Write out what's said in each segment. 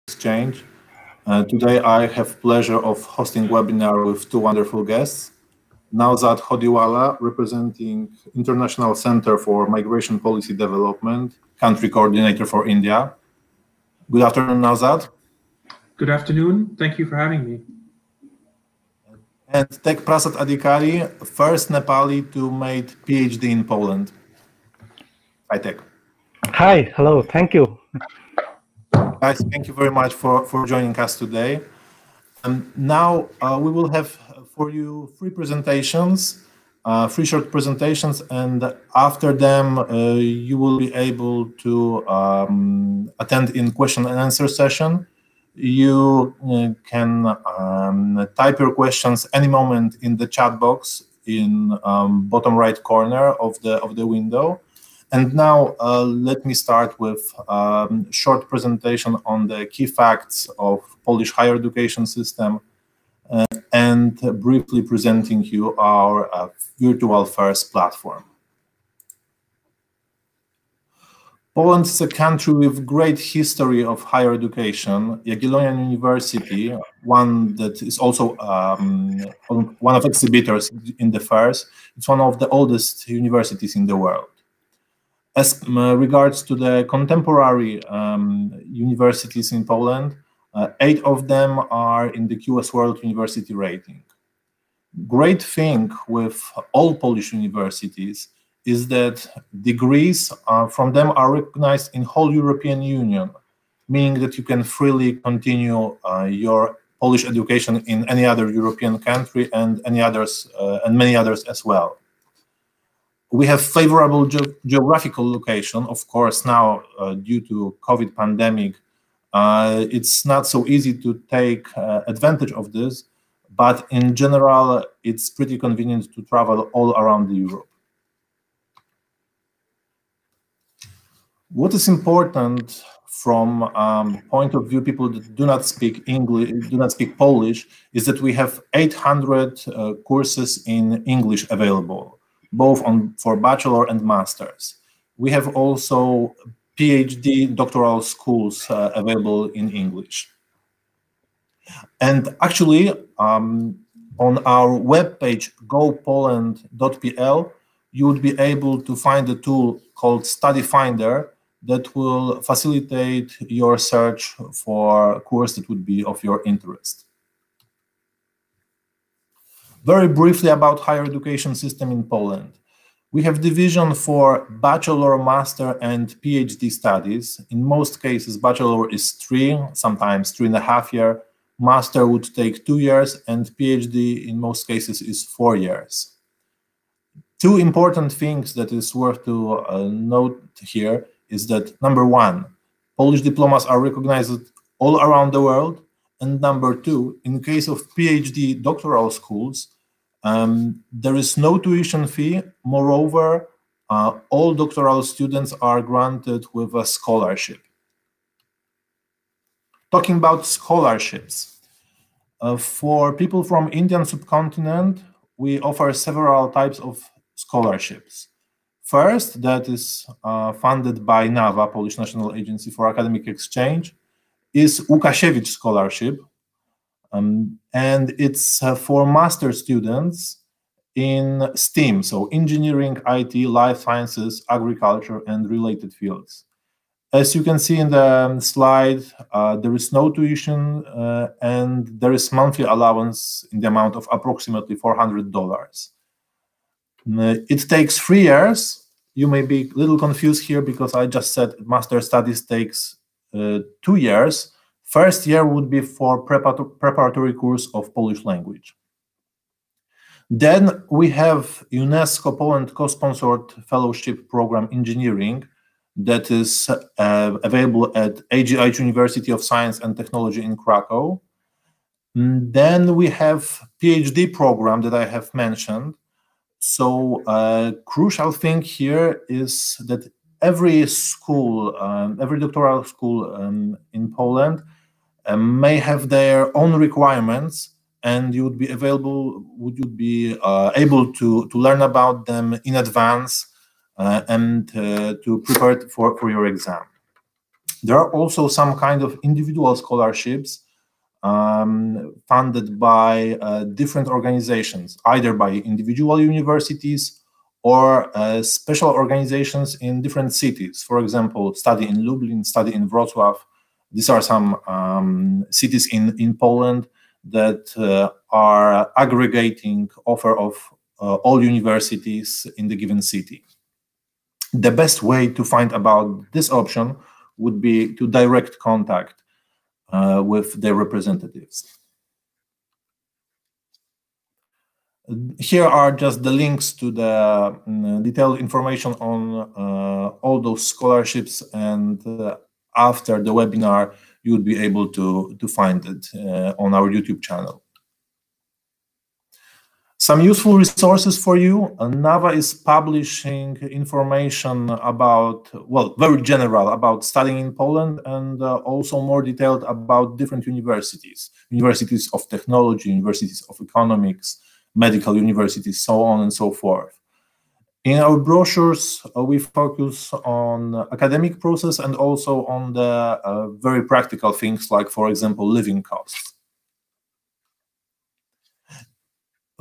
Exchange. Today I have pleasure of hosting webinar with two wonderful guests. Naozad Hodiwala, representing International Center for Migration Policy Development, Country Coordinator for India. Good afternoon, Naozad. Good afternoon. Thank you for having me. And Tech Prasad Adhikari, first Nepali to make PhD in Poland. Hi, Tech. Hi, hello, thank you. Guys, thank you very much for joining us today. Now we will have for you three presentations, three short presentations, and after them you will be able to attend in question and answer session. You can type your questions any moment in the chat box in bottom right corner of the window. And now let me start with a short presentation on the key facts of Polish higher education system and briefly presenting you our virtual first platform. Poland is a country with great history of higher education. Jagiellonian University, one that is also one of exhibitors in the fairs, it's one of the oldest universities in the world. As regards to the contemporary universities in Poland, 8 of them are in the QS World University rating. Great thing with all Polish universities is that degrees from them are recognized in whole European Union, meaning that you can freely continue your Polish education in any other European country and many others as well. We have favorable geographical location. Of course, now due to COVID pandemic, it's not so easy to take advantage of this, but in general, it's pretty convenient to travel all around Europe. What is important from point of view people that do not speak English, do not speak Polish, is that we have 800 courses in English available, both for bachelor and masters. We have also PhD doctoral schools available in English. And actually, on our webpage, gopoland.pl, you would be able to find a tool called Study Finder that will facilitate your search for a course that would be of your interest. Very briefly about higher education system in Poland. We have division for bachelor, master, and PhD studies. In most cases, bachelor is 3, sometimes 3.5 years. Master would take 2 years, and PhD in most cases is 4 years. Two important things that is worth to note here is that number 1, Polish diplomas are recognized all around the world, and number 2, in case of PhD doctoral schools, there is no tuition fee. Moreover, all doctoral students are granted with a scholarship. Talking about scholarships, for people from Indian subcontinent, we offer several types of scholarships. First, that is funded by NAWA, Polish National Agency for Academic Exchange, is Łukasiewicz Scholarship. And it's for master students in STEAM, so engineering, IT, life sciences, agriculture, and related fields. As you can see in the slide, there is no tuition and there is monthly allowance in the amount of approximately $400. It takes 3 years. You may be a little confused here because I just said master studies takes 2 years. First year would be for preparatory course of Polish language. Then we have UNESCO Poland co-sponsored fellowship program engineering that is available at AGH University of Science and Technology in Krakow. Then we have PhD program that I have mentioned. So crucial thing here is that every school, every doctoral school in Poland may have their own requirements, and you would be able to learn about them in advance and to prepare for your exam. There are also some kind of individual scholarships funded by different organizations, either by individual universities or special organizations in different cities. For example, study in Lublin, study in Wrocław. These are some cities in Poland that are aggregating offer of all universities in the given city. The best way to find about this option would be to direct contact with their representatives. Here are just the links to the detailed information on all those scholarships, and after the webinar, you would be able to find it on our YouTube channel. Some useful resources for you. NAWA is publishing information about, well, very general about studying in Poland, and also more detailed about different universities, universities of technology, universities of economics, medical universities, so on and so forth. In our brochures, we focus on academic process and also on the very practical things like, for example, living costs.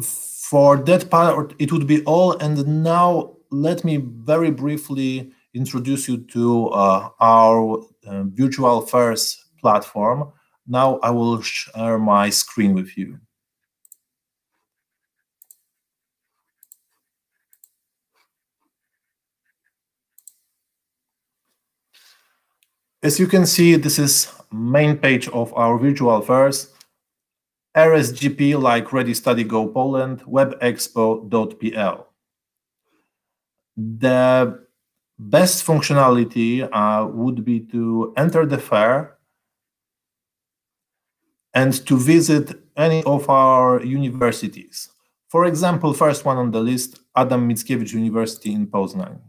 For that part, it would be all. And now let me very briefly introduce you to our virtual fairs platform. Now I will share my screen with you. As you can see, this is main page of our virtual fairs. RSGP, like Ready Study Go Poland, webexpo.pl. The best functionality would be to enter the fair and to visit any of our universities. For example, first one on the list, Adam Mickiewicz University in Poznań.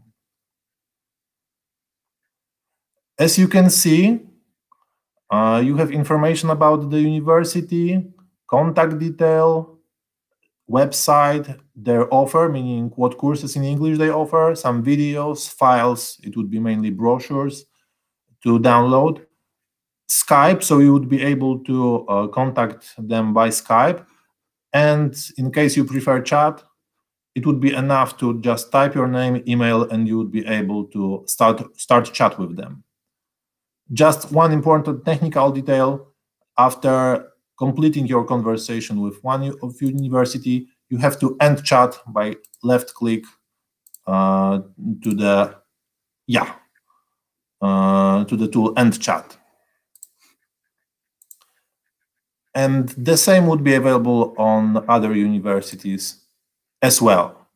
As you can see, you have information about the university, contact detail, website, their offer, meaning what courses in English they offer, some videos, files, it would be mainly brochures to download, Skype, so you would be able to contact them by Skype, and in case you prefer chat, it would be enough to just type your name, email, and you would be able to start chat with them. Just one important technical detail: after completing your conversation with one of your university, you have to end chat by left click to the tool End Chat. And the same would be available on other universities as well.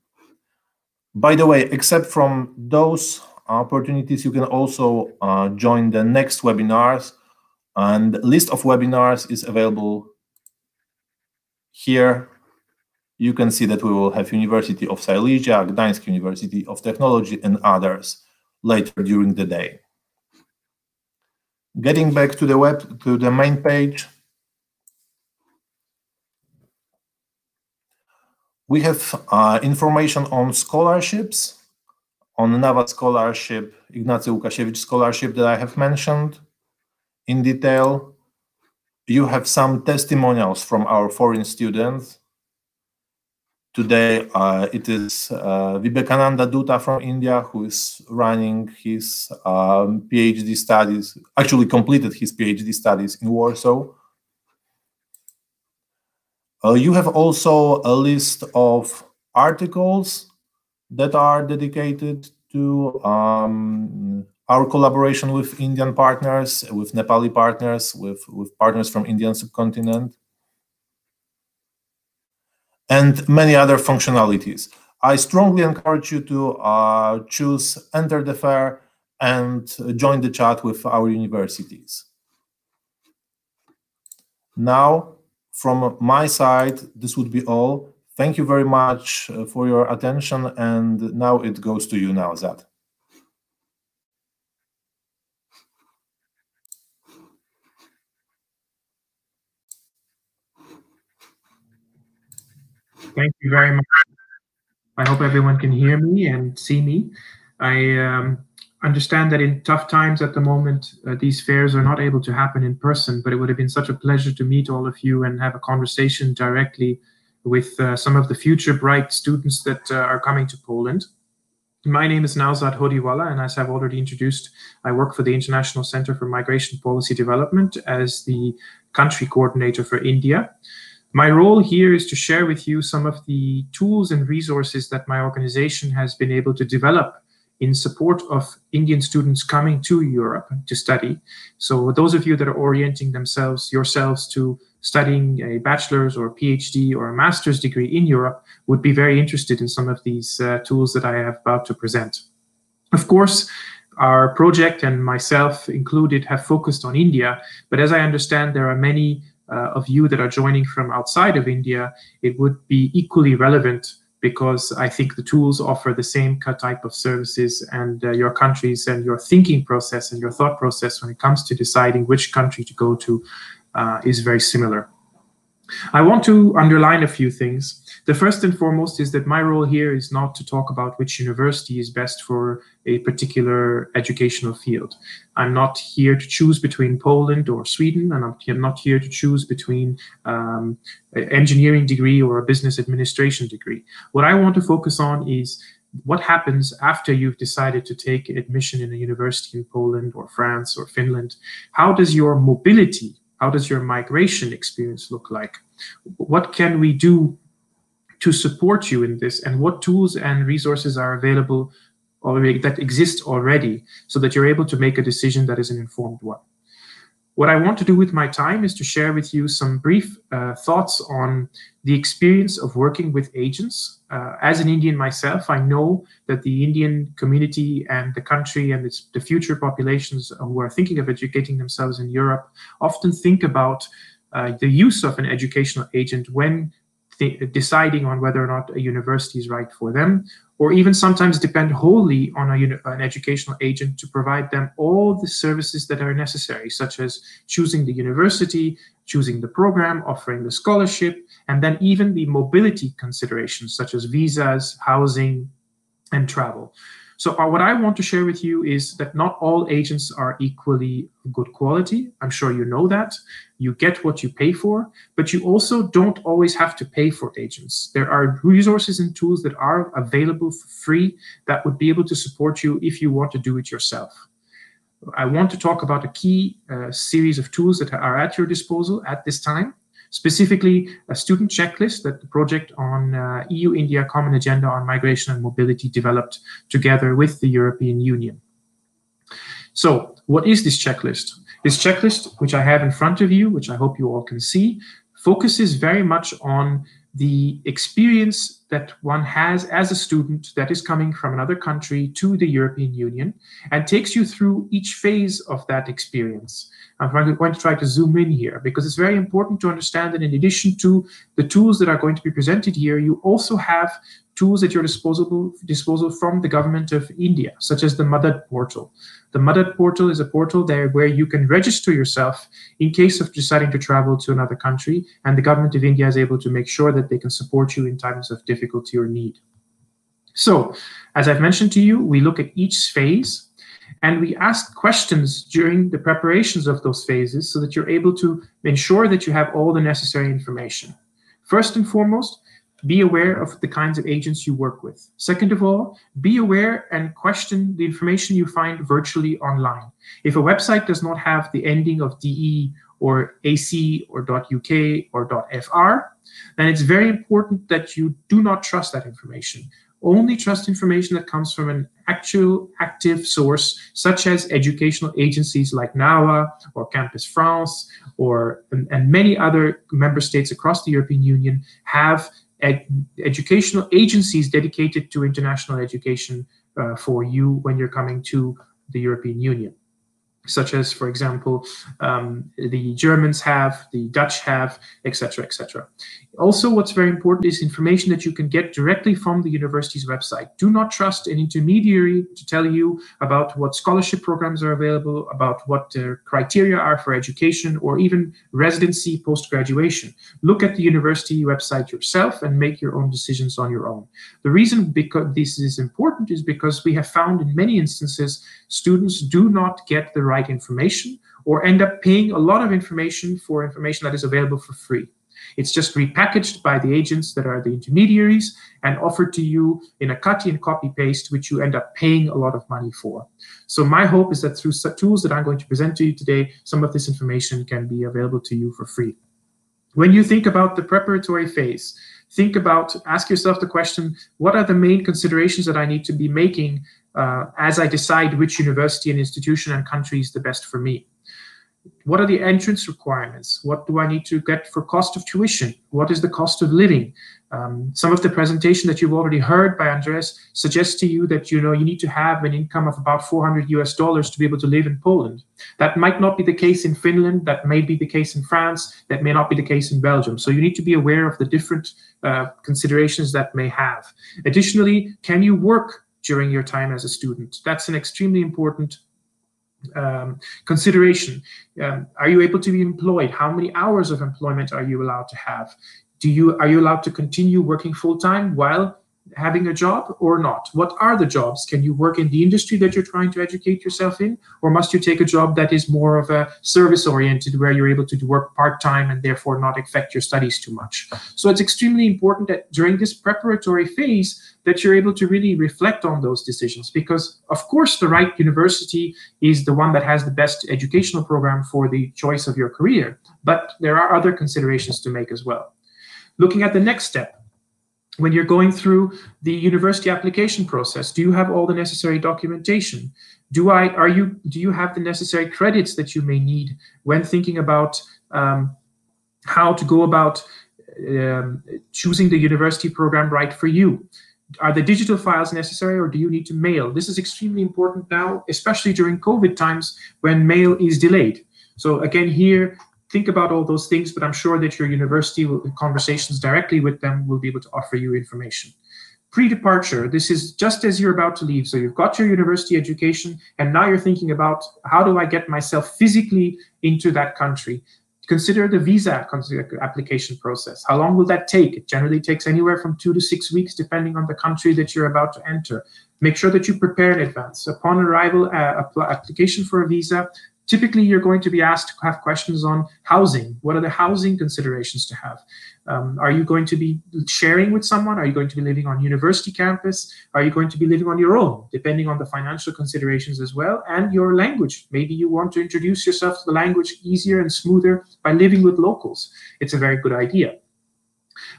By the way, except from those opportunities, you can also join the next webinars, and the list of webinars is available here. You can see that we will have University of Silesia, Gdańsk University of Technology, and others later during the day. Getting back to the main page, we have information on scholarships, on NAWA scholarship, Ignacy Łukasiewicz scholarship that I have mentioned in detail. You have some testimonials from our foreign students. Today, it is Vivekananda Dutta from India, who is running his PhD studies, actually completed his PhD studies in Warsaw. You have also a list of articles that are dedicated to our collaboration with Indian partners, with Nepali partners, with partners from Indian subcontinent, and many other functionalities. I strongly encourage you to choose Enter the Fair and join the chat with our universities. Now, from my side, this would be all. Thank you very much for your attention, and now it goes to you, Naozad. Thank you very much. I hope everyone can hear me and see me. I understand that in tough times at the moment, these fairs are not able to happen in person, but it would have been such a pleasure to meet all of you and have a conversation directly with some of the future bright students that are coming to Poland. My name is Naozad Hodiwala, and as I've already introduced, I work for the International Center for Migration Policy Development as the country coordinator for India. My role here is to share with you some of the tools and resources that my organization has been able to develop in support of Indian students coming to Europe to study. So those of you that are orienting yourselves to studying a bachelor's or a PhD or a master's degree in Europe would be very interested in some of these tools that I am about to present. Of course, our project and myself included have focused on India, but as I understand, there are many of you that are joining from outside of India. It would be equally relevant because I think the tools offer the same type of services, and your countries and your thinking process and your thought process when it comes to deciding which country to go to is very similar. I want to underline a few things. The first and foremost is that my role here is not to talk about which university is best for a particular educational field. I'm not here to choose between Poland or Sweden, and I'm not here to choose between an engineering degree or a business administration degree. What I want to focus on is what happens after you've decided to take admission in a university in Poland or France or Finland. How does your mobility, how does your migration experience look like? What can we do to support you in this, and what tools and resources are available already, that exist already, so that you're able to make a decision that is an informed one? What I want to do with my time is to share with you some brief thoughts on the experience of working with agents. As an Indian myself, I know that the Indian community and the country and the future populations who are thinking of educating themselves in Europe often think about the use of an educational agent when deciding on whether or not a university is right for them, or even sometimes depend wholly on an educational agent to provide them all the services that are necessary, such as choosing the university, choosing the program, offering the scholarship, and then even the mobility considerations, such as visas, housing, and travel. So what I want to share with you is that not all agents are equally good quality. I'm sure you know that. You get what you pay for, but you also don't always have to pay for agents. There are resources and tools that are available for free that would be able to support you if you want to do it yourself. I want to talk about a key series of tools that are at your disposal at this time. Specifically, a student checklist that the project on EU-India Common Agenda on Migration and Mobility developed together with the European Union. So what is this checklist? This checklist, which I have in front of you, which I hope you all can see, focuses very much on the experience that one has as a student that is coming from another country to the European Union, and takes you through each phase of that experience. I'm going to try to zoom in here because it's very important to understand that in addition to the tools that are going to be presented here, you also have tools at your disposal from the government of India, such as the Madad portal. The Madad portal is a portal there where you can register yourself in case of deciding to travel to another country, and the government of India is able to make sure that they can support you in times of difficulty or need. So, as I've mentioned to you, we look at each phase, and we ask questions during the preparations of those phases so that you're able to ensure that you have all the necessary information. First and foremost, be aware of the kinds of agents you work with. Second of all, be aware and question the information you find virtually online. If a website does not have the ending of .de or .ac or .uk or .fr, then it's very important that you do not trust that information. Only trust information that comes from an actual active source, such as educational agencies like NAWA or Campus France, and many other member states across the European Union have educational agencies dedicated to international education for you when you're coming to the European Union, such as, for example, the Germans have, the Dutch have, etc., etc. Also, what's very important is information that you can get directly from the university's website. Do not trust an intermediary to tell you about what scholarship programs are available, about what criteria are for education, or even residency post-graduation. Look at the university website yourself and make your own decisions on your own. The reason because this is important is because we have found in many instances students do not get the right information or end up paying a lot of information for information that is available for free. It's just repackaged by the agents that are the intermediaries and offered to you in a cut and copy paste, which you end up paying a lot of money for. So my hope is that through tools that I'm going to present to you today, some of this information can be available to you for free. When you think about the preparatory phase, ask yourself the question, what are the main considerations that I need to be making as I decide which university and institution and country is the best for me? What are the entrance requirements? What do I need to get for cost of tuition? What is the cost of living? Some of the presentation that you've already heard by Andreas suggests to you that you need to have an income of about $400 to be able to live in Poland. That might not be the case in Finland. That may be the case in France. That may not be the case in Belgium. So you need to be aware of the different considerations that may have. Additionally, can you work during your time as a student? That's an extremely important consideration. Are you able to be employed? How many hours of employment are you allowed to have? Are you allowed to continue working full-time while having a job or not? What are the jobs? Can you work in the industry that you're trying to educate yourself in? Or must you take a job that is more of a service-oriented, where you're able to work part-time and therefore not affect your studies too much? So it's extremely important that during this preparatory phase that you're able to really reflect on those decisions, because of course the right university is the one that has the best educational program for the choice of your career, but there are other considerations to make as well. Looking at the next step, when you're going through the university application process, do you have all the necessary documentation? Do you have the necessary credits that you may need when thinking about how to go about choosing the university program right for you? Are the digital files necessary, or do you need to mail? This is extremely important now, especially during COVID times when mail is delayed. So again, here, think about all those things, but I'm sure that your university, conversations directly with them, will be able to offer you information. Pre-departure, this is just as you're about to leave. So you've got your university education, and now you're thinking about, how do I get myself physically into that country? Consider the visa application process. How long will that take? It generally takes anywhere from 2 to 6 weeks, depending on the country that you're about to enter. Make sure that you prepare in advance. Upon arrival, application for a visa, typically, you're going to be asked to have questions on housing. What are the housing considerations to have? Are you going to be sharing with someone? Are you going to be living on university campus? Are you going to be living on your own, depending on the financial considerations as well, and your language? Maybe you want to introduce yourself to the language easier and smoother by living with locals. It's a very good idea.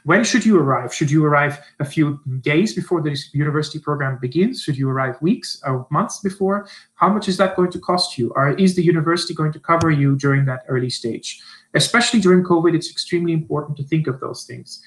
When should you arrive? Should you arrive a few days before the university program begins? Should you arrive weeks or months before? How much is that going to cost you? Or is the university going to cover you during that early stage? Especially during COVID, it's extremely important to think of those things.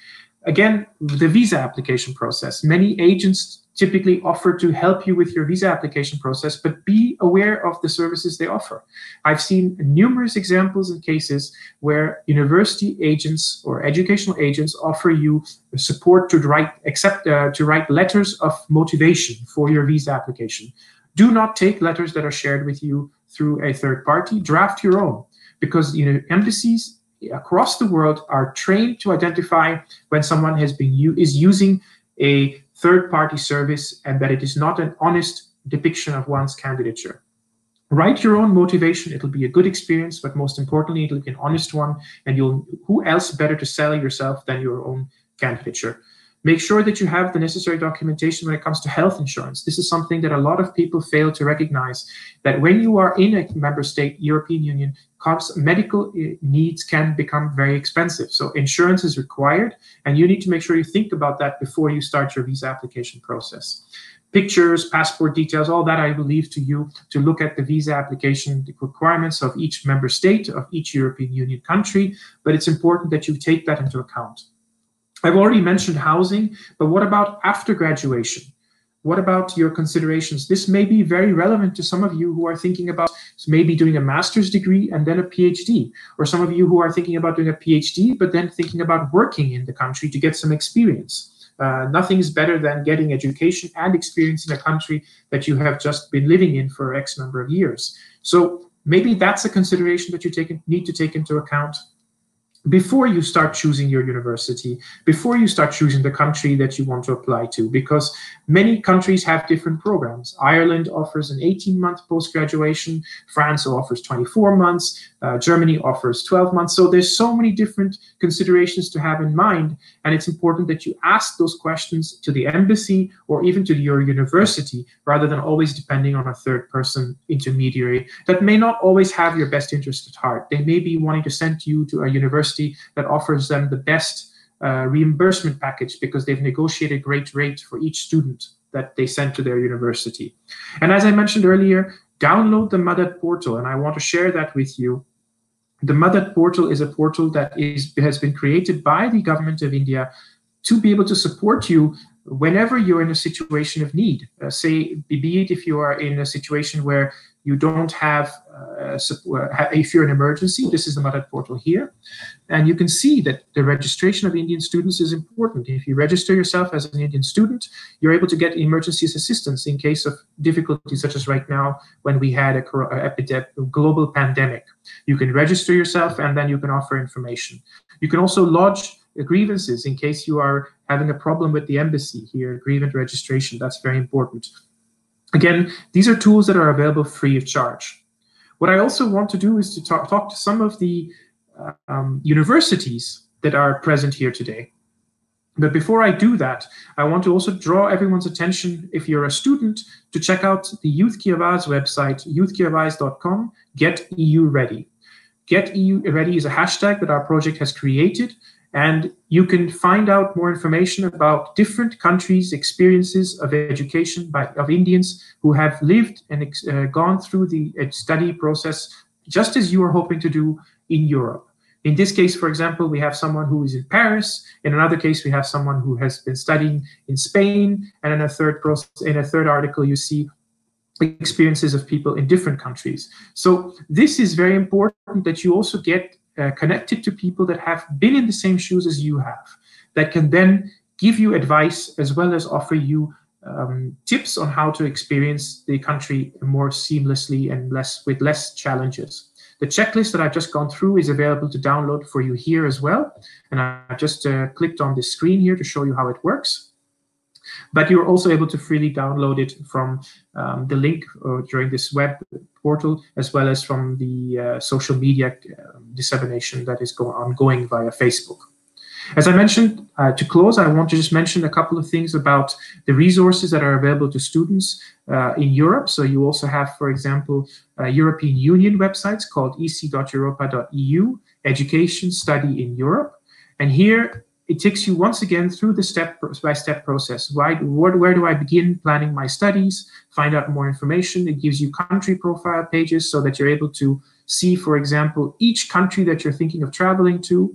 Again, the visa application process. Many agents typically offer to help you with your visa application process, but be aware of the services they offer. I've seen numerous examples and cases where university agents or educational agents offer you support to write letters of motivation for your visa application. Do not take letters that are shared with you through a third party. Draft your own, because embassies across the world are trained to identify when someone is using a third-party service and that it is not an honest depiction of one's candidature. Write your own motivation. It'll be a good experience, but most importantly, it'll be an honest one, and who else better to sell yourself than your own candidature? Make sure that you have the necessary documentation when it comes to health insurance. This is something that a lot of people fail to recognize, that when you are in a member state, European Union, medical needs can become very expensive. So insurance is required, and you need to make sure you think about that before you start your visa application process. Pictures, passport details, all that I will leave to you to look at the visa application requirements of each member state, of each European Union country, but it's important that you take that into account. I've already mentioned housing, but what about after graduation? What about your considerations? This may be very relevant to some of you who are thinking about maybe doing a master's degree and then a PhD, or some of you who are thinking about doing a PhD, but then thinking about working in the country to get some experience. Nothing is better than getting education and experience in a country that you have just been living in for X number of years. So maybe that's a consideration that you need to take into account before you start choosing your university, before you start choosing the country that you want to apply to, because Many countries have different programs. Ireland offers an 18-month post-graduation. France offers 24 months. Germany offers 12 months. So there's so many different considerations to have in mind. And it's important that you ask those questions to the embassy or even to your university, rather than always depending on a third-person intermediary that may not always have your best interest at heart. They may be wanting to send you to a university that offers them the best reimbursement package because they've negotiated a great rate for each student that they send to their university. And as I mentioned earlier, download the Madad portal, and I want to share that with you. The Madad portal is a portal that has been created by the government of India to be able to support you whenever you're in a situation of need. Say, be it if you are in a situation where you don't have if you're in emergency, this is the Madad portal here. And you can see that the registration of Indian students is important. If you register yourself as an Indian student, you're able to get emergency assistance in case of difficulties such as right now when we had a global pandemic. You can register yourself and then you can offer information. You can also lodge grievances in case you are having a problem with the embassy here, grievance registration. That's very important. Again, these are tools that are available free of charge. What I also want to do is to talk to some of the universities that are present here today. But before I do that, I want to also draw everyone's attention, if you're a student, to check out the Youth Ki Awaaz website, youthkiawaaz.com, Get EU Ready. Get EU Ready is a hashtag that our project has created, and you can find out more information about different countries' experiences of education of Indians who have lived and gone through the study process, just as you are hoping to do in Europe. In this case, for example, we have someone who is in Paris. In another case, we have someone who has been studying in Spain. And in a third article, you see experiences of people in different countries. So this is very important that you also get connected to people that have been in the same shoes as you have, that can then give you advice as well as offer you tips on how to experience the country more seamlessly and with less challenges. The checklist that I've just gone through is available to download for you here as well. And I've just clicked on the screen here to show you how it works. But you're also able to freely download it from the link during this web portal, as well as from the social media dissemination that is ongoing via Facebook. As I mentioned, to close, I want to just mention a couple of things about the resources that are available to students in Europe. So you also have, for example, European Union websites called ec.europa.eu, Education Study in Europe. And here, it takes you once again through the step-by-step process. Where do I begin planning my studies? Find out more information. It gives you country profile pages so that you're able to see, for example, each country that you're thinking of traveling to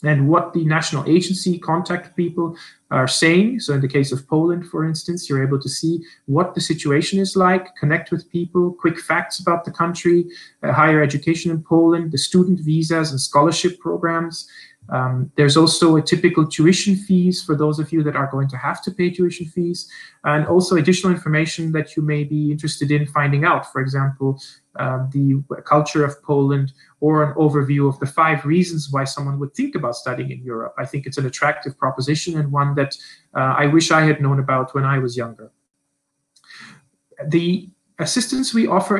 and what the national agency contact people are saying. So in the case of Poland, for instance, you're able to see what the situation is like, connect with people, quick facts about the country, higher education in Poland, the student visas and scholarship programs. There's also a typical tuition fees for those of you that are going to have to pay tuition fees, and also additional information that you may be interested in finding out. For example, the culture of Poland, or an overview of the 5 reasons why someone would think about studying in Europe. I think it's an attractive proposition and one that I wish I had known about when I was younger. The assistance we offer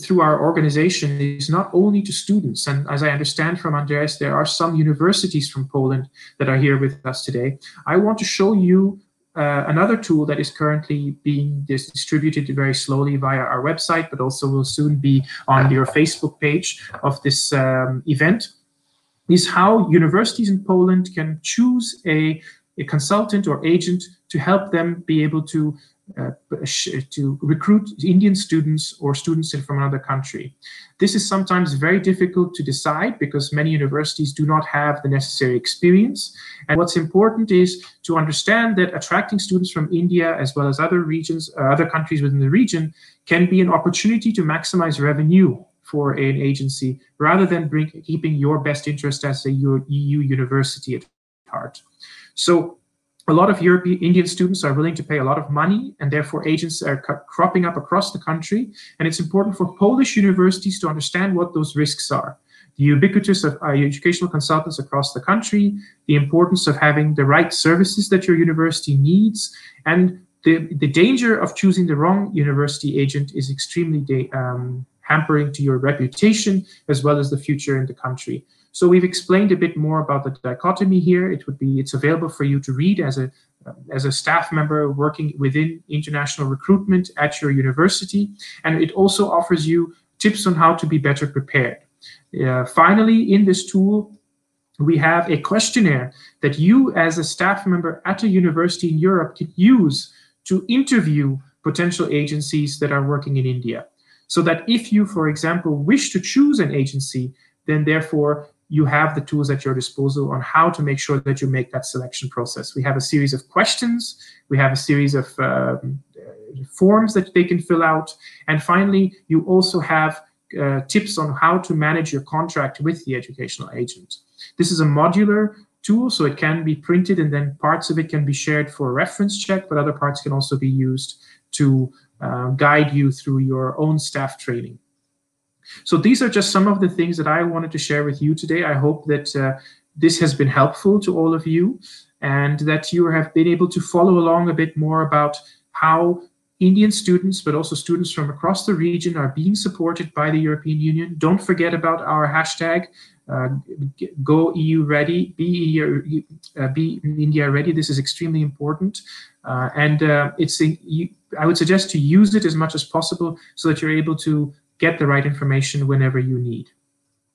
through our organization is not only to students, and as I understand from Andreas, there are some universities from Poland that are here with us today. I want to show you another tool that is currently being distributed very slowly via our website, but also will soon be on your Facebook page of this event, is how universities in Poland can choose a consultant or agent to help them be able to recruit Indian students or students from another country. This is sometimes very difficult to decide because many universities do not have the necessary experience. And what's important is to understand that attracting students from India as well as other regions, other countries within the region, can be an opportunity to maximize revenue for an agency rather than keeping your best interest as a EU university at heart. So a lot of Indian students are willing to pay a lot of money, and therefore agents are cropping up across the country. And it's important for Polish universities to understand what those risks are. The ubiquitous of educational consultants across the country, the importance of having the right services that your university needs, and the danger of choosing the wrong university agent is extremely hampering to your reputation as well as the future in the country. So we've explained a bit more about the dichotomy here. It's available for you to read as a staff member working within international recruitment at your university, and it also offers you tips on how to be better prepared. Finally, in this tool, we have a questionnaire that you as a staff member at a university in Europe can use to interview potential agencies that are working in India. So that if you, for example, wish to choose an agency, then therefore you have the tools at your disposal on how to make sure that you make that selection process. We have a series of questions, we have a series of forms that they can fill out, and finally, you also have tips on how to manage your contract with the educational agent. This is a modular tool, so it can be printed and then parts of it can be shared for a reference check, but other parts can also be used to guide you through your own staff training. So these are just some of the things that I wanted to share with you today. I hope that this has been helpful to all of you and that you have been able to follow along a bit more about how Indian students, but also students from across the region, are being supported by the European Union. Don't forget about our hashtag, Go EU Ready, Be India Ready. This is extremely important. I would suggest to use it as much as possible so that you're able to get the right information whenever you need.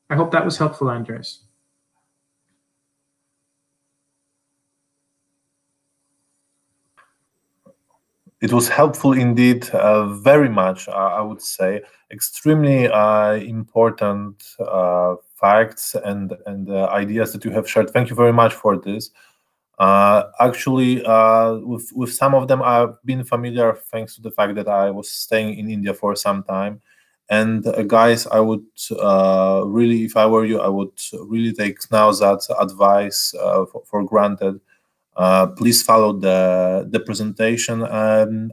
I hope that was helpful, Andres. It was helpful indeed, very much, I would say. Extremely important facts and ideas that you have shared. Thank you very much for this. Actually, with some of them, I've been familiar thanks to the fact that I was staying in India for some time. And guys, I would really, if I were you, I would really take Naozad's advice for granted. Please follow the presentation.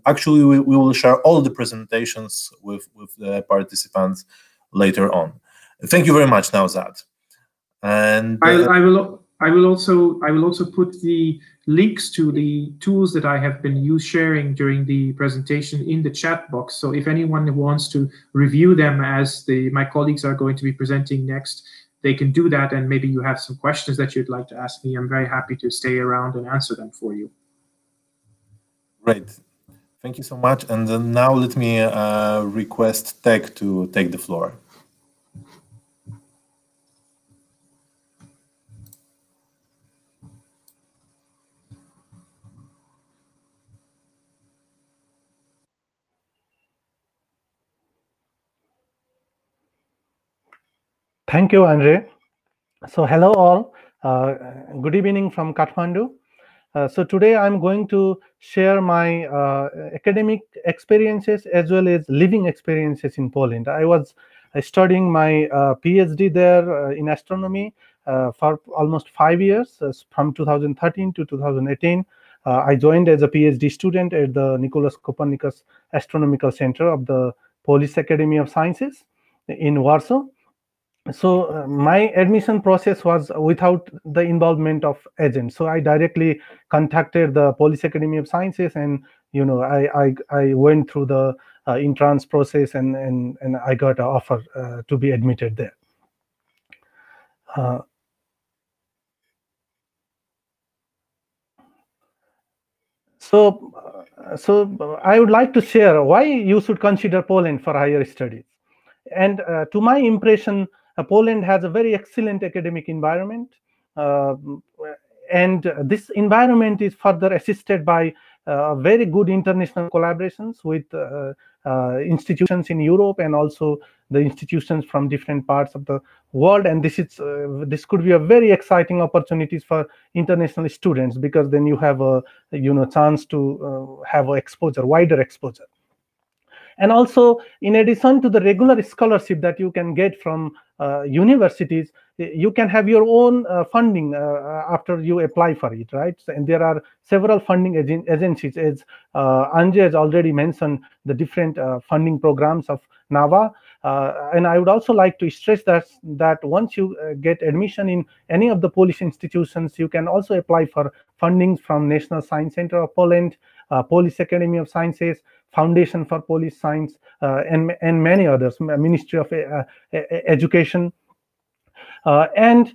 Actually, we will share all the presentations with the participants later on. Thank you very much, Naozad. And I will also put the links to the tools that I have been sharing during the presentation in the chat box. So if anyone wants to review them as my colleagues are going to be presenting next, they can do that, and maybe you have some questions that you'd like to ask me. I'm very happy to stay around and answer them for you. Great. Thank you so much. And then now let me request Tech to take the floor. Thank you, Andre. So hello all. Good evening from Kathmandu. So today I'm going to share my academic experiences as well as living experiences in Poland. I was studying my PhD there in astronomy for almost 5 years, from 2013 to 2018. I joined as a PhD student at the Nicholas Copernicus Astronomical Center of the Polish Academy of Sciences in Warsaw. So my admission process was without the involvement of agents. So I directly contacted the Polish Academy of Sciences, and I went through the entrance process, and I got an offer to be admitted there. So I would like to share why you should consider Poland for higher studies. And to my impression, Poland has a very excellent academic environment, and this environment is further assisted by very good international collaborations with institutions in Europe and also the institutions from different parts of the world. And this could be a very exciting opportunities for international students, because then you have a chance to have a wider exposure. And also, in addition to the regular scholarship that you can get from universities, you can have your own funding after you apply for it, right? And there are several funding agencies, as Anje has already mentioned, the different funding programs of NAWA. And I would also like to stress that once you get admission in any of the Polish institutions, you can also apply for funding from National Science Center of Poland, Polish Academy of Sciences, Foundation for Polish Science, and many others, Ministry of Education. And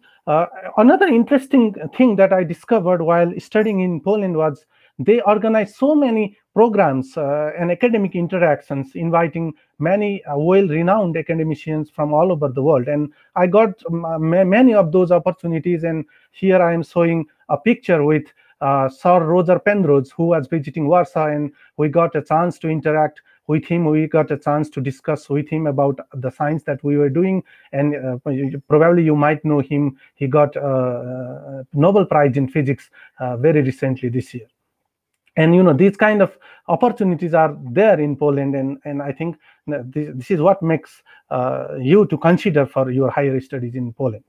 another interesting thing that I discovered while studying in Poland was they organized so many programs and academic interactions, inviting many well-renowned academicians from all over the world. And I got many of those opportunities. And here I am showing a picture with Sir Roger Penrose, who was visiting Warsaw, and we got a chance to interact with him. We got a chance to discuss with him about the science that we were doing. And probably you might know him. He got a Nobel Prize in Physics very recently this year. And these kind of opportunities are there in Poland, and I think this is what makes you to consider for your higher studies in Poland.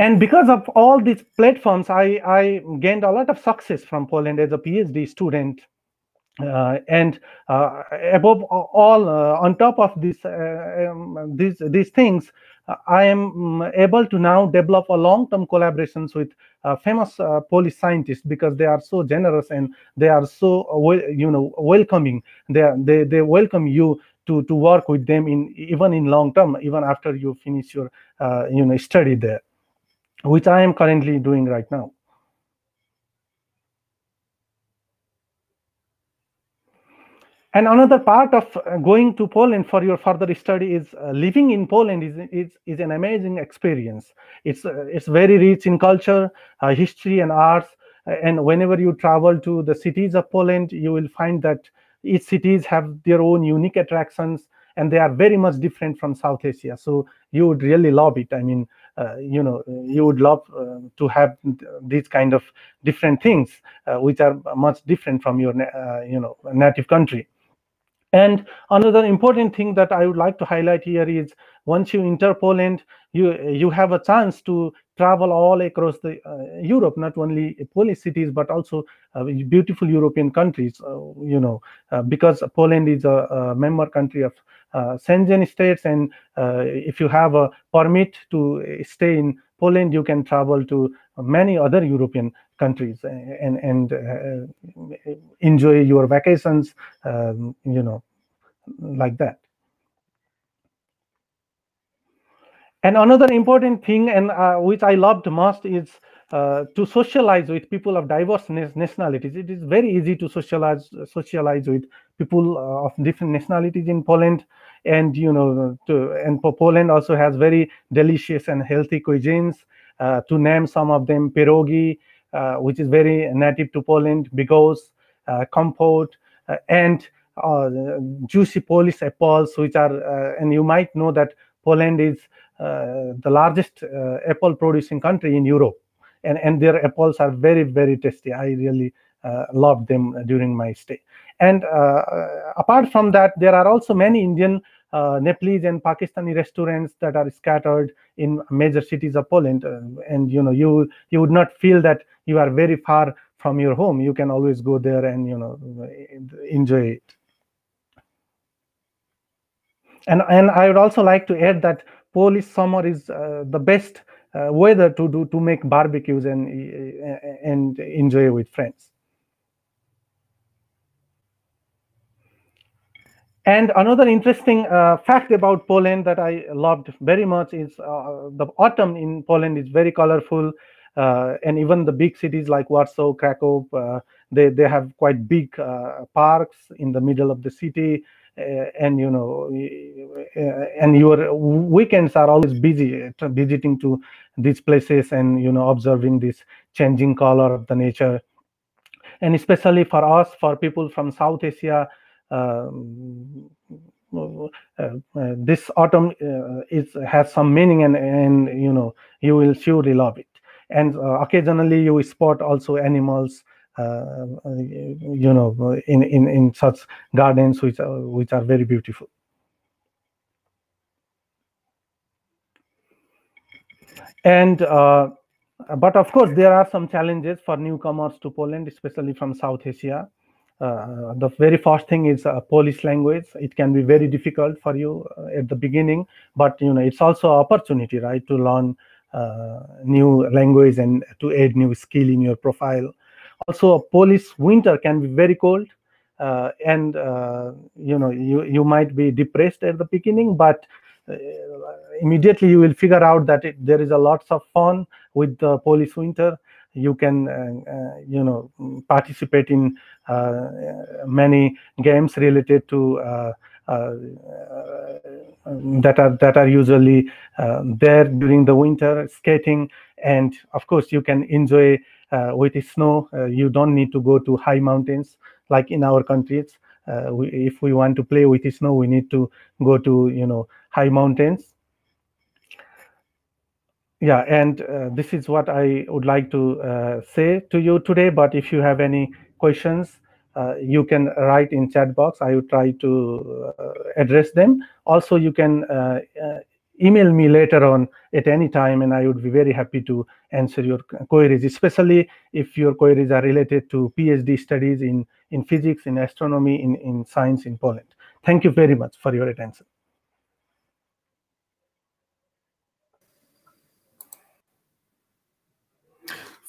And because of all these platforms, I gained a lot of success from Poland as a PhD student. And above all, on top of these things, I am able to now develop a long-term collaborations with famous Polish scientists, because they are so generous and they are so welcoming. They welcome you to work with them even in long term, even after you finish your study there, which I am currently doing right now. And another part of going to Poland for your further study is living in Poland is an amazing experience. It's very rich in culture, history, and arts. And whenever you travel to the cities of Poland, you will find that each cities have their own unique attractions, and they are very much different from South Asia. So you would really love it. I mean, you would love to have these kind of different things, which are much different from your native country. And another important thing that I would like to highlight here is, once you enter Poland, you have a chance to travel all across the Europe, not only Polish cities, but also beautiful European countries. Because Poland is a member country of Schengen states, and if you have a permit to stay in Poland, you can travel to many other European countries and enjoy your vacations, like that. And another important thing, and which I loved most, is to socialize with people of diverse nationalities. It is very easy to socialize with people of different nationalities in Poland, and Poland also has very delicious and healthy cuisines. To name some of them: pierogi, which is very native to Poland, bigos, compote, and juicy Polish apples, which are, and you might know that Poland is the largest apple producing country in Europe, and their apples are very, very tasty. I really loved them during my stay. And apart from that, there are also many Indian, Nepalese, and Pakistani restaurants that are scattered in major cities of Poland, and you would not feel that you are very far from your home. You can always go there and enjoy it. And I would also like to add that Polish summer is the best weather to make barbecues and enjoy with friends. And another interesting fact about Poland that I loved very much is the autumn in Poland is very colorful, and even the big cities like Warsaw, Krakow, they have quite big parks in the middle of the city, and and your weekends are always busy visiting to these places and observing this changing color of the nature. And especially for us, for people from South Asia, this autumn has some meaning, and you will surely love it. And occasionally you will spot also animals in such gardens which are very beautiful. And but of course there are some challenges for newcomers to Poland, especially from South Asia. The very first thing is Polish language. It can be very difficult for you at the beginning, but it's also an opportunity, right, to learn new language and to add new skill in your profile. Also, Polish winter can be very cold, and you might be depressed at the beginning, but immediately you will figure out that there is a lots of fun with the Polish winter. You can participate in many games related to that are usually there during the winter, skating, and of course you can enjoy with snow. You don't need to go to high mountains like in our countries. If we want to play with snow, we need to go to high mountains. Yeah, and this is what I would like to say to you today. But if you have any questions, you can write in chat box. I will try to address them. Also, you can email me later on at any time, and I would be very happy to answer your queries, especially if your queries are related to PhD studies in physics, in astronomy, in science in Poland. Thank you very much for your attention.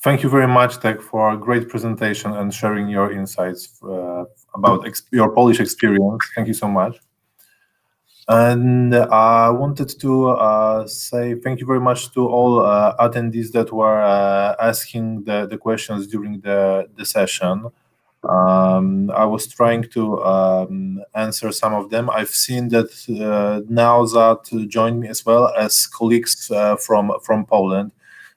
Thank you very much, Tek, for a great presentation and sharing your insights about your Polish experience. Thank you so much. And I wanted to say thank you very much to all attendees that were asking the questions during the session. I was trying to answer some of them. I've seen that Naozad joined me as well as colleagues from Poland,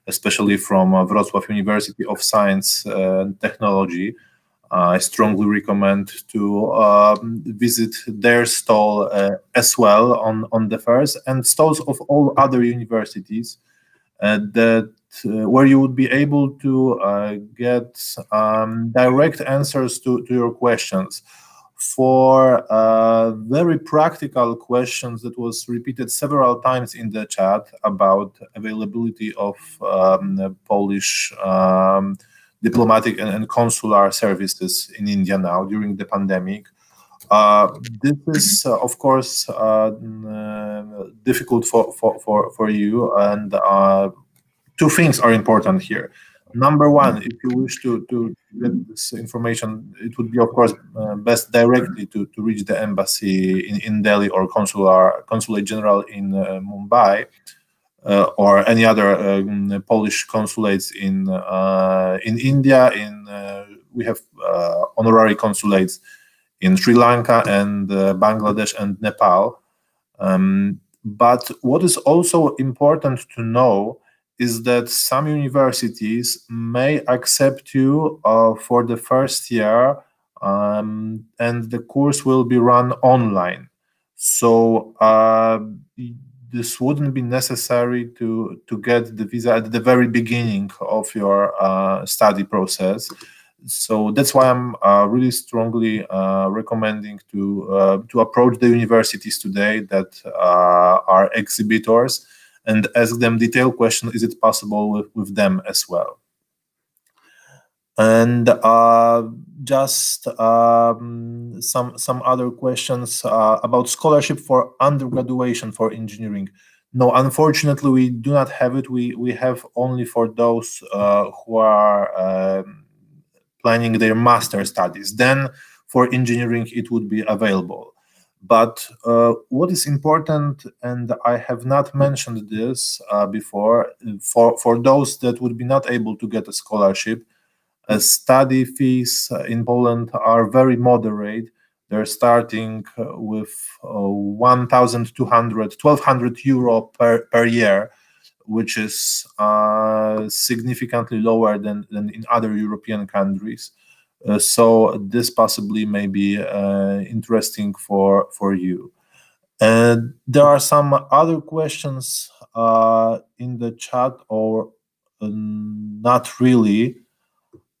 especially from Wrocław University of Science and Technology. I strongly recommend to visit their stall as well on the fairs, and stalls of all other universities where you would be able to get direct answers to your questions. For very practical questions that was repeated several times in the chat about availability of Polish diplomatic and consular services in India now during the pandemic. This is, of course, difficult for you, and two things are important here. Number one, if you wish to get this information, it would be, of course, best directly to reach the embassy in Delhi or consulate general in Mumbai, or any other Polish consulates in India. We have honorary consulates in Sri Lanka and Bangladesh and Nepal. But what is also important to know is that some universities may accept you for the first year, and the course will be run online. So this wouldn't be necessary to get the visa at the very beginning of your study process. So that's why I'm really strongly recommending to approach the universities today that are exhibitors and ask them detailed question, is it possible with them as well? And just some other questions about scholarship for undergraduation for engineering. No, unfortunately, we do not have it. We have only for those who are planning their master studies. Then for engineering, it would be available. But what is important, and I have not mentioned this before, for those that would be not able to get a scholarship, study fees in Poland are very moderate. They're starting with 1,200 euro per year, which is significantly lower than in other European countries. So this possibly may be interesting for you. There are some other questions in the chat, or not really.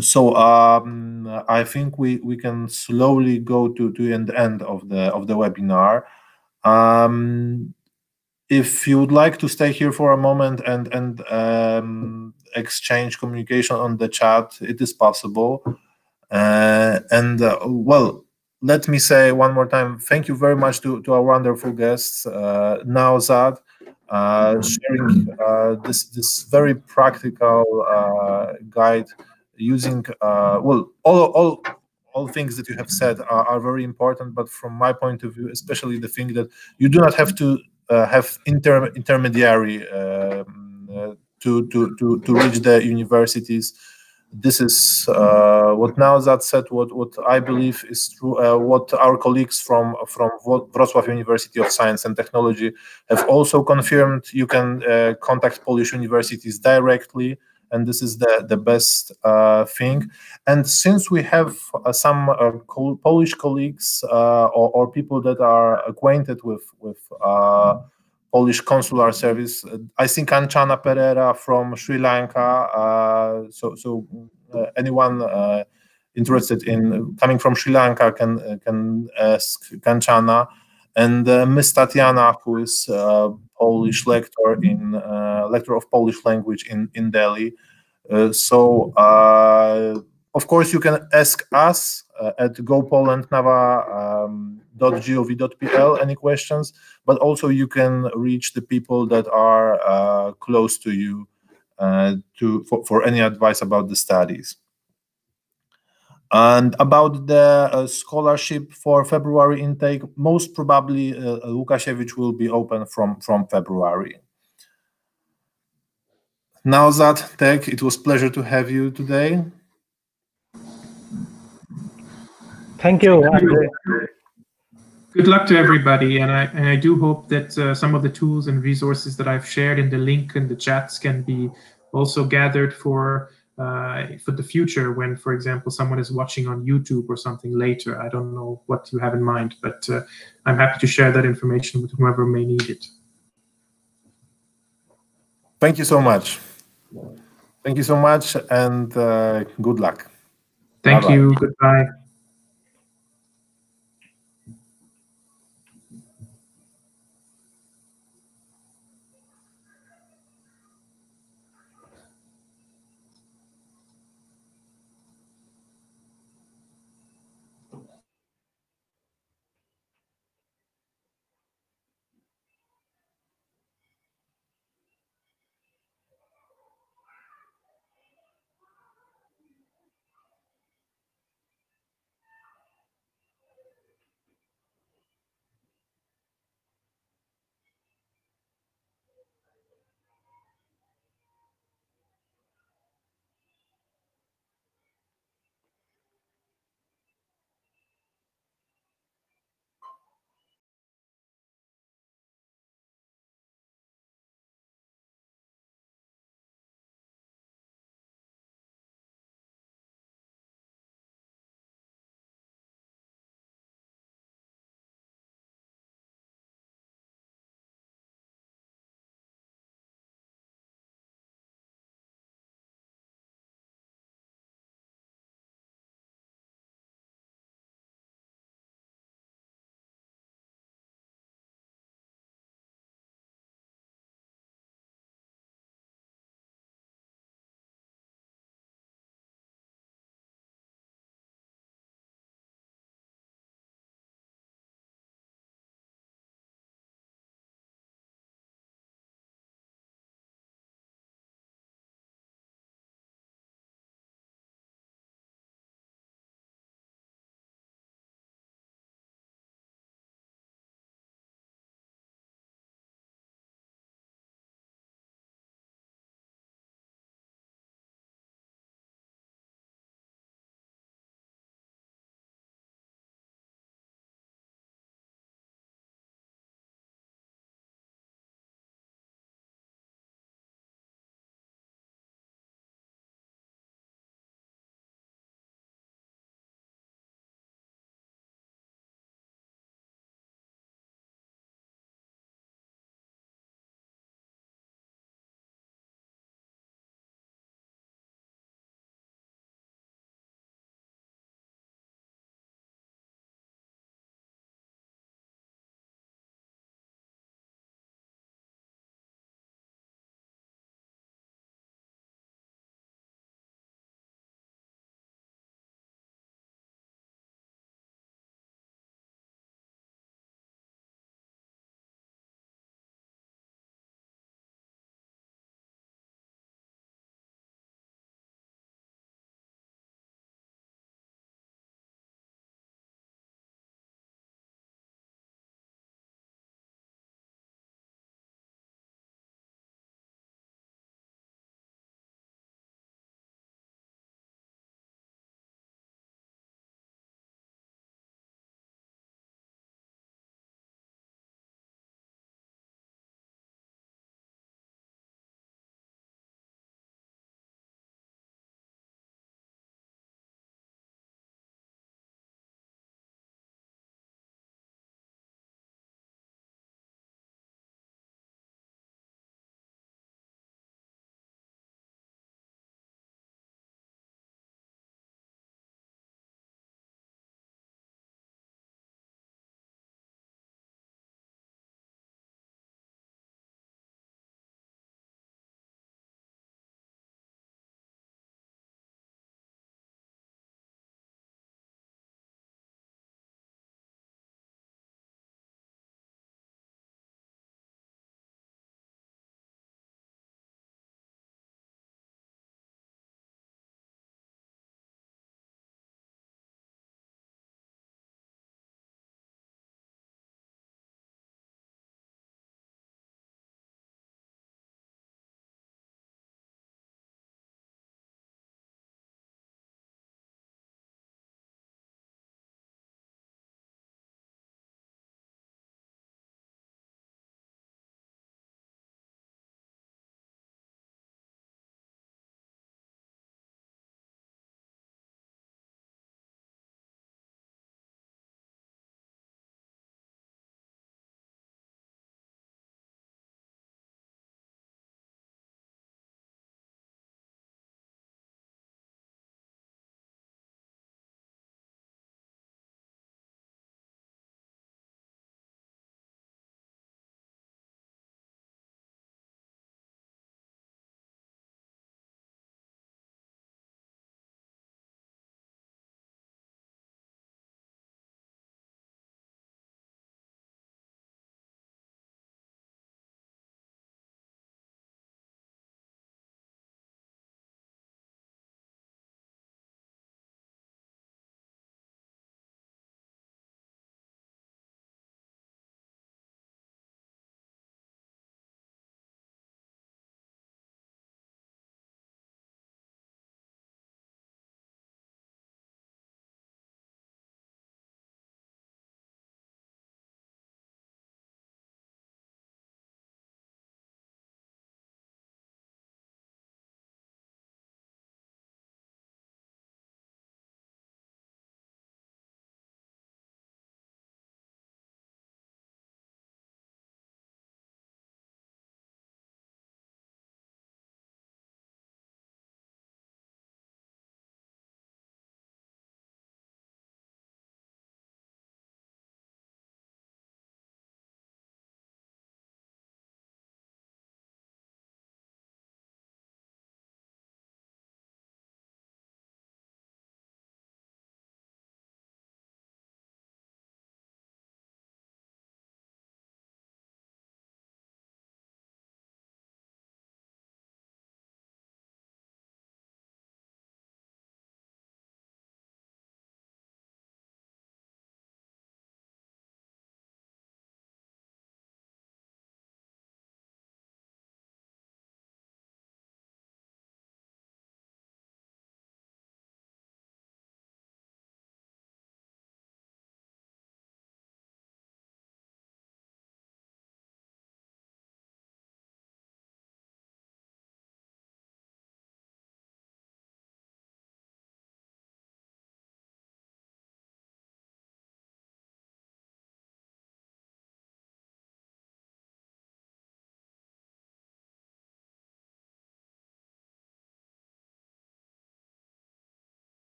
So I think we can slowly go to the end of the webinar. If you would like to stay here for a moment and exchange communication on the chat, it is possible. Well, let me say one more time, thank you very much to our wonderful guests, Naozad, sharing this very practical guide using well, all things that you have said are very important, but from my point of view, especially the thing that you do not have to have intermediary to reach the universities. This is what Naozad said, what I believe is true, what our colleagues from Wrocław University of Science and Technology have also confirmed. You can contact Polish universities directly, and this is the best thing. And since we have some Polish colleagues or people that are acquainted with Polish consular service, I think Kanchana Pereira from Sri Lanka. So anyone interested in coming from Sri Lanka can ask Kanchana, and Miss Tatiana, who is Polish lector lecturer of Polish language in Delhi. Of course, you can ask us at gopolandnawa.gov.pl any questions, but also you can reach the people that are close to you for any advice about the studies. And about the scholarship for February intake, most probably Łukasiewicz will be open from February. Naozad, Tek, it was a pleasure to have you today. Thank you, Andre. Good luck to everybody, and I do hope that some of the tools and resources that I've shared in the link in the chats can be also gathered for the future when, for example, someone is watching on YouTube or something later. I don't know what you have in mind, but I'm happy to share that information with whoever may need it. Thank you so much. Thank you so much, and good luck. Thank you. Goodbye.